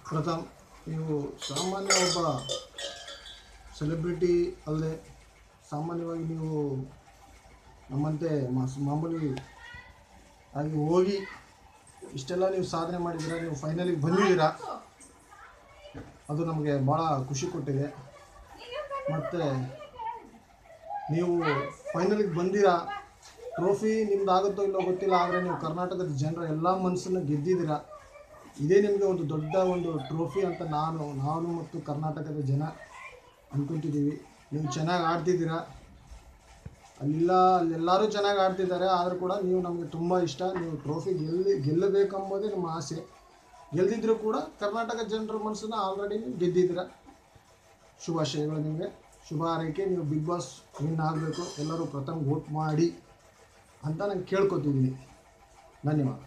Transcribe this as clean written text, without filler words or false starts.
ಪ್ರಥಮ್, ನೀವು ಸಾಮಾನ್ಯ ಒಬ್ಬ ಸೆಲೆಬ್ರಿಟಿ ಅಲ್ಲದೆ ಸಾಮಾನ್ಯವಾಗಿ ನೀವು ನಮ್ಮಂತೆ ಮಾಮೂಲಿ ಆಗಿ ಹೋಗಿ ಇಷ್ಟೆಲ್ಲ ನೀವು ಸಾಧನೆ ಮಾಡಿದ್ದೀರಾ, ನೀವು ಫೈನಲಿಗೆ ಬಂದಿದ್ದೀರಾ. ಅದು ನಮಗೆ ಭಾಳ ಖುಷಿ ಕೊಟ್ಟಿದೆ. ಮತ್ತು ನೀವು ಫೈನಲಿಗೆ ಬಂದಿರಾ, ಟ್ರೋಫಿ ನಿಮ್ದಾಗುತ್ತೋ ಇಲ್ಲೋ ಗೊತ್ತಿಲ್ಲ, ಆದರೆ ನೀವು ಕರ್ನಾಟಕದ ಜನರ ಎಲ್ಲ ಮನಸ್ಸನ್ನು ಗೆದ್ದಿದ್ದೀರಾ. ಇದೇ ನಿಮಗೆ ಒಂದು ದೊಡ್ಡ ಒಂದು ಟ್ರೋಫಿ ಅಂತ ನಾನು ಮತ್ತು ಕರ್ನಾಟಕದ ಜನ ಅಂದ್ಕೊತಿದ್ದೀವಿ. ನೀವು ಚೆನ್ನಾಗಿ ಆಡ್ತಿದ್ದೀರಾ, ಅಲ್ಲೆಲ್ಲರೂ ಚೆನ್ನಾಗಿ ಆಡ್ತಿದ್ದಾರೆ. ಆದರೂ ಕೂಡ ನೀವು ನಮಗೆ ತುಂಬ ಇಷ್ಟ. ನೀವು ಟ್ರೋಫಿ ಗೆಲ್ಲಬೇಕೆಂಬುದೇ ನಮ್ಮ ಆಸೆ. ಗೆಲ್ದಿದ್ರೂ ಕೂಡ ಕರ್ನಾಟಕ ಜನರ ಮನಸ್ಸನ್ನು ಆಲ್ರೆಡಿ ನೀವು ಗೆದ್ದಿದ್ದೀರಾ. ಶುಭಾಶಯಗಳು ನಿಮಗೆ, ಶುಭ ಹಾರೈಕೆ. ನೀವು ಬಿಗ್ ಬಾಸ್ ವಿನ್ ಆಗಬೇಕು, ಎಲ್ಲರೂ ಪ್ರಥಮ್ ವೋಟ್ ಮಾಡಿ ಅಂತ ನಾನು ಕೇಳ್ಕೊತಿದ್ದೀನಿ. ಧನ್ಯವಾದ.